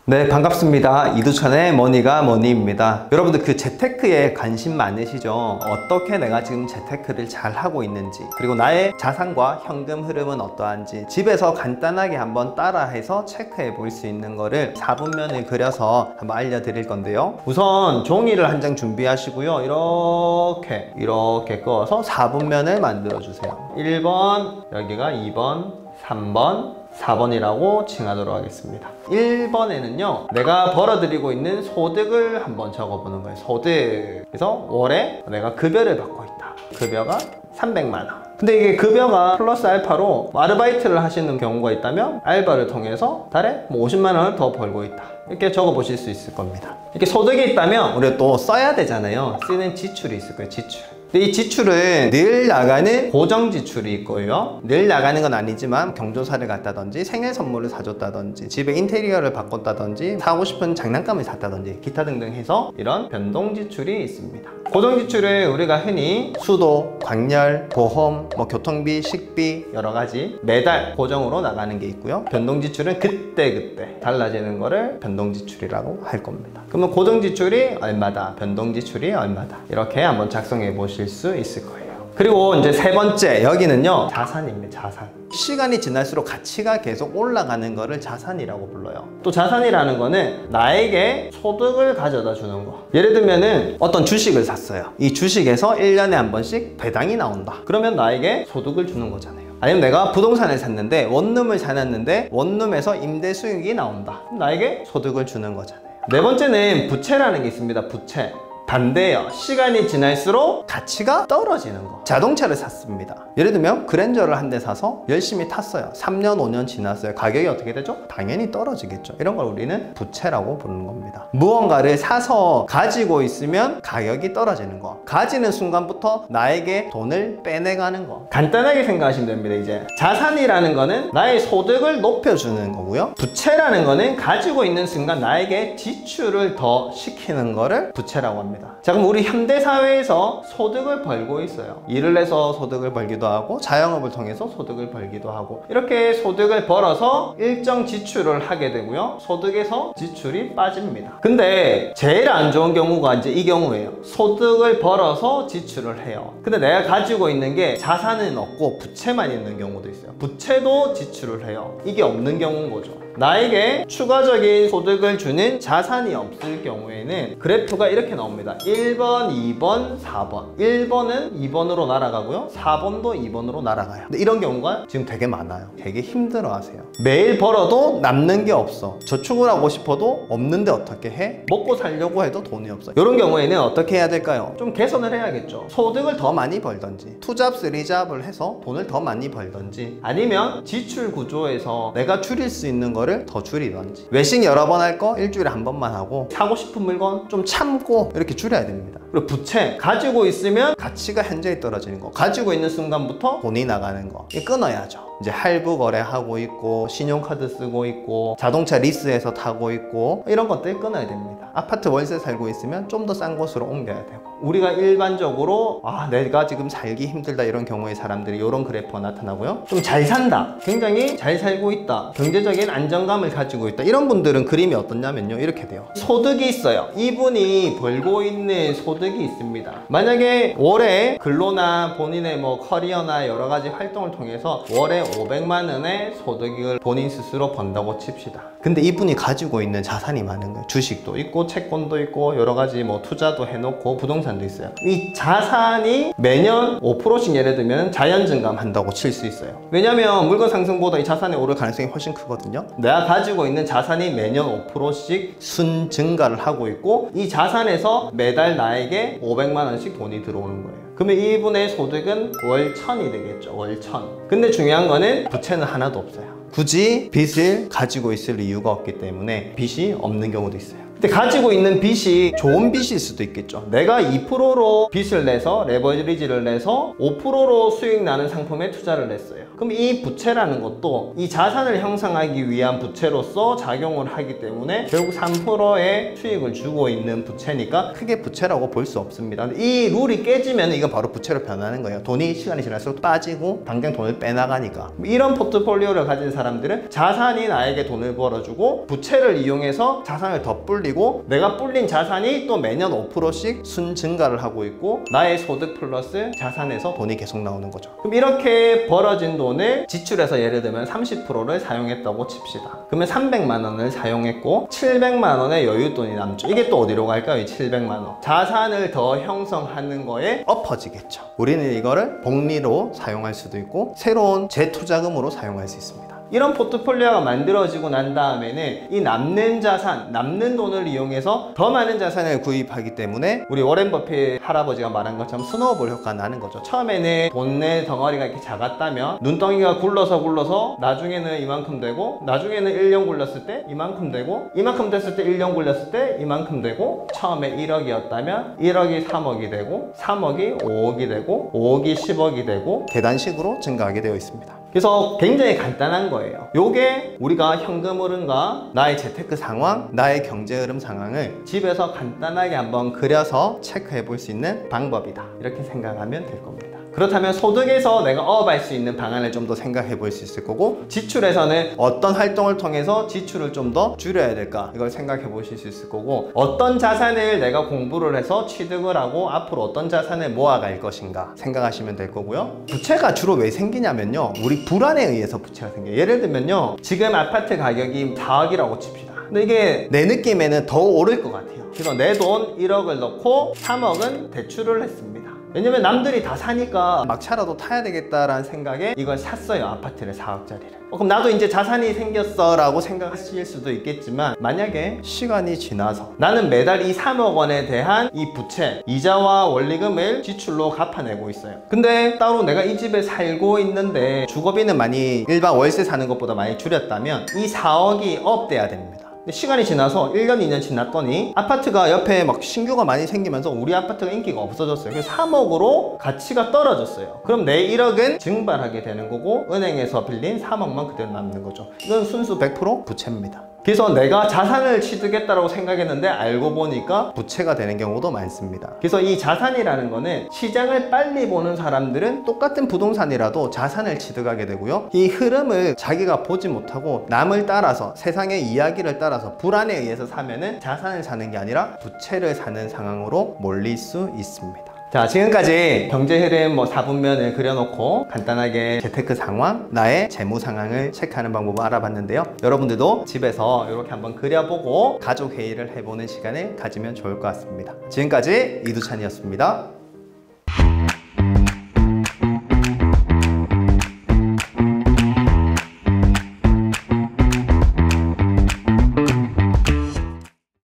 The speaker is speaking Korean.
네, 반갑습니다. 이두천의 머니가 머니입니다. 여러분들 그 재테크에 관심 많으시죠? 어떻게 내가 지금 재테크를 잘 하고 있는지, 그리고 나의 자산과 현금 흐름은 어떠한지 집에서 간단하게 한번 따라해서 체크해 볼 수 있는 거를 4분면을 그려서 한번 알려드릴 건데요. 우선 종이를 한 장 준비하시고요. 이렇게 그어서 4분면을 만들어 주세요. 1번, 여기가 2번, 3번, 4번이라고 칭하도록 하겠습니다. 1번에는요, 내가 벌어들이고 있는 소득을 한번 적어보는 거예요. 소득. 그래서 월에 내가 급여를 받고 있다. 급여가 300만 원. 근데 이게 급여가 플러스 알파로 아르바이트를 하시는 경우가 있다면 알바를 통해서 달에 50만 원을 더 벌고 있다. 이렇게 적어 보실 수 있을 겁니다. 이렇게 소득이 있다면 우리가 또 써야 되잖아요. 쓰는 지출이 있을 거예요. 지출. 근데 이 지출은 늘 나가는 고정 지출이 있고요. 늘 나가는 건 아니지만 경조사를 갔다든지 생일 선물을 사줬다든지 집에 인테리어를 바꿨다든지 사고 싶은 장난감을 샀다든지 기타 등등 해서 이런 변동 지출이 있습니다. 고정 지출은 우리가 흔히 수도, 광열, 보험, 교통비, 식비 여러 가지 매달 고정으로 나가는 게 있고요. 변동 지출은 그때 달라지는 거를 변동 지출이라고 할 겁니다. 그러면 고정 지출이 얼마다, 변동 지출이 얼마다 이렇게 한번 작성해 보실 수 있을 거예요. 그리고 이제 세 번째, 여기는요, 자산입니다. 자산. 시간이 지날수록 가치가 계속 올라가는 거를 자산이라고 불러요. 또 자산이라는 거는 나에게 소득을 가져다 주는 거. 예를 들면은 어떤 주식을 샀어요. 이 주식에서 1년에 한 번씩 배당이 나온다. 그러면 나에게 소득을 주는 거잖아요. 아니면 내가 부동산을 샀는데 원룸을 사놨는데 원룸에서 임대 수익이 나온다. 그럼 나에게 소득을 주는 거잖아요. 네 번째는 부채라는 게 있습니다. 부채. 반대예요. 시간이 지날수록 가치가 떨어지는 거. 자동차를 샀습니다. 예를 들면 그랜저를 한 대 사서 열심히 탔어요. 3년, 5년 지났어요. 가격이 어떻게 되죠? 당연히 떨어지겠죠. 이런 걸 우리는 부채라고 부르는 겁니다. 무언가를 사서 가지고 있으면 가격이 떨어지는 거. 가지는 순간부터 나에게 돈을 빼내가는 거. 간단하게 생각하시면 됩니다. 이제 자산이라는 거는 나의 소득을 높여주는 거고요. 부채라는 거는 가지고 있는 순간 나에게 지출을 더 시키는 거를 부채라고 합니다. 자, 그럼 우리 현대사회에서 소득을 벌고 있어요. 일을 해서 소득을 벌기도 하고 자영업을 통해서 소득을 벌기도 하고 이렇게 소득을 벌어서 일정 지출을 하게 되고요. 소득에서 지출이 빠집니다. 근데 제일 안 좋은 경우가 이제 이 경우예요. 소득을 벌어서 지출을 해요. 근데 내가 가지고 있는 게 자산은 없고 부채만 있는 경우도 있어요. 부채도 지출을 해요. 이게 없는 경우인 거죠. 나에게 추가적인 소득을 주는 자산이 없을 경우에는 그래프가 이렇게 나옵니다. 1번, 2번, 4번. 1번은 2번으로 날아가고요. 4번도 2번으로 날아가요. 근데 이런 경우가 지금 되게 많아요. 되게 힘들어 하세요. 매일 벌어도 남는 게 없어. 저축을 하고 싶어도 없는데 어떻게 해? 먹고 살려고 해도 돈이 없어. 이런 경우에는 어떻게 해야 될까요? 좀 개선을 해야겠죠. 소득을 더 많이 벌던지 투잡, 쓰리잡을 해서 돈을 더 많이 벌던지 아니면 지출 구조에서 내가 줄일 수 있는 거를 더 줄이던지 외식 여러 번 할 거 일주일에 한 번만 하고 사고 싶은 물건 좀 참고 이렇게 줄여야 됩니다. 그리고 부채 가지고 있으면 가치가 현저히 떨어지는 거, 가지고 있는 순간부터 돈이 나가는 거 이 끊어야죠. 이제 할부 거래하고 있고 신용카드 쓰고 있고 자동차 리스해서 타고 있고 이런 것들 끊어야 됩니다. 아파트 월세 살고 있으면 좀 더 싼 곳으로 옮겨야 되고 우리가 일반적으로 내가 지금 살기 힘들다 이런 경우에 사람들이 이런 그래프가 나타나고요. 좀 잘 산다, 굉장히 잘 살고 있다, 경제적인 안정감을 가지고 있다 이런 분들은 그림이 어떻냐면요, 이렇게 돼요. 소득이 있어요. 이분이 벌고 있는 소득이 있습니다. 만약에 월에 근로나 본인의 커리어나 여러 가지 활동을 통해서 월에 500만 원의 소득을 본인 스스로 번다고 칩시다. 근데 이분이 가지고 있는 자산이 많은 거예요. 주식도 있고 채권도 있고 여러 가지 투자도 해놓고 부동산도 있어요. 이 자산이 매년 5%씩 예를 들면 자연 증감한다고 칠 수 있어요. 왜냐면 물건 상승보다 이 자산이 오를 가능성이 훨씬 크거든요. 내가 가지고 있는 자산이 매년 5%씩 순 증가를 하고 있고 이 자산에서 매달 나에게 500만 원씩 돈이 들어오는 거예요. 그러면 이분의 소득은 월 1000이 되겠죠. 월 1000. 근데 중요한 거는 부채는 하나도 없어요. 굳이 빚을 가지고 있을 이유가 없기 때문에 빚이 없는 경우도 있어요. 근데 가지고 있는 빚이 좋은 빚일 수도 있겠죠. 내가 2%로 빚을 내서 레버리지를 내서 5%로 수익 나는 상품에 투자를 했어요. 그럼 이 부채라는 것도 이 자산을 형성하기 위한 부채로서 작용을 하기 때문에 결국 3%의 수익을 주고 있는 부채니까 크게 부채라고 볼 수 없습니다. 이 룰이 깨지면 이건 바로 부채로 변하는 거예요. 돈이 시간이 지날수록 빠지고 당장 돈을 빼나가니까. 이런 포트폴리오를 가진 사람들은 자산이 나에게 돈을 벌어주고 부채를 이용해서 자산을 더 불리고 내가 불린 자산이 또 매년 5%씩 순 증가를 하고 있고 나의 소득 플러스 자산에서 돈이 계속 나오는 거죠. 그럼 이렇게 벌어진 돈을 지출해서 예를 들면 30%를 사용했다고 칩시다. 그러면 300만 원을 사용했고 700만 원의 여윳돈이 남죠. 이게 또 어디로 갈까요? 이 700만 원. 자산을 더 형성하는 거에 엎어지겠죠. 우리는 이거를 복리로 사용할 수도 있고 새로운 재투자금으로 사용할 수 있습니다. 이런 포트폴리오가 만들어지고 난 다음에는 이 남는 자산, 남는 돈을 이용해서 더 많은 자산을 구입하기 때문에 우리 워렌 버핏 할아버지가 말한 것처럼 스노우볼 효과가 나는 거죠. 처음에는 돈의 덩어리가 이렇게 작았다면 눈덩이가 굴러서 나중에는 이만큼 되고 나중에는 1년 굴렸을 때 이만큼 되고 이만큼 됐을 때 1년 굴렸을 때 이만큼 되고 처음에 1억이었다면 1억이 3억이 되고 3억이 5억이 되고 5억이 10억이 되고 계단식으로 증가하게 되어 있습니다. 그래서 굉장히 간단한 거예요. 요게 우리가 현금 흐름과 나의 재테크 상황, 나의 경제 흐름 상황을 집에서 간단하게 한번 그려서 체크해 볼 수 있는 방법이다. 이렇게 생각하면 될 겁니다. 그렇다면 소득에서 내가 어업할 수 있는 방안을 좀 더 생각해 볼 수 있을 거고 지출에서는 어떤 활동을 통해서 지출을 좀 더 줄여야 될까 이걸 생각해 보실 수 있을 거고 어떤 자산을 내가 공부를 해서 취득을 하고 앞으로 어떤 자산을 모아갈 것인가 생각하시면 될 거고요. 부채가 주로 왜 생기냐면요, 우리 불안에 의해서 부채가 생겨요. 예를 들면요, 지금 아파트 가격이 4억이라고 칩시다. 근데 이게 내 느낌에는 더 오를 것 같아요. 그래서 내 돈 1억을 넣고 3억은 대출을 했습니다. 왜냐면 남들이 다 사니까 막차라도 타야 되겠다라는 생각에 이걸 샀어요. 아파트를 4억짜리를. 그럼 나도 이제 자산이 생겼어 라고 생각하실 수도 있겠지만 만약에 시간이 지나서 나는 매달 이 3억 원에 대한 이 부채 이자와 원리금을 지출로 갚아내고 있어요. 근데 따로 내가 이 집에 살고 있는데 주거비는 많이 일반 월세 사는 것보다 많이 줄였다면 이 4억이 업돼야 됩니다. 시간이 지나서 1년, 2년 지났더니 아파트가 옆에 막 신규가 많이 생기면서 우리 아파트가 인기가 없어졌어요. 그래서 3억으로 가치가 떨어졌어요. 그럼 내 1억은 증발하게 되는 거고 은행에서 빌린 3억만 그대로 남는 거죠. 이건 순수 100% 부채입니다. 그래서 내가 자산을 취득했다고 생각했는데 알고 보니까 부채가 되는 경우도 많습니다. 그래서 이 자산이라는 거는 시장을 빨리 보는 사람들은 똑같은 부동산이라도 자산을 취득하게 되고요, 이 흐름을 자기가 보지 못하고 남을 따라서 세상의 이야기를 따라서 불안에 의해서 사면은 자산을 사는 게 아니라 부채를 사는 상황으로 몰릴 수 있습니다. 자, 지금까지 경제 흐름 4분면을 그려놓고 간단하게 재테크 상황, 나의 재무 상황을 체크하는 방법을 알아봤는데요. 여러분들도 집에서 이렇게 한번 그려보고 가족 회의를 해보는 시간을 가지면 좋을 것 같습니다. 지금까지 이두찬이었습니다.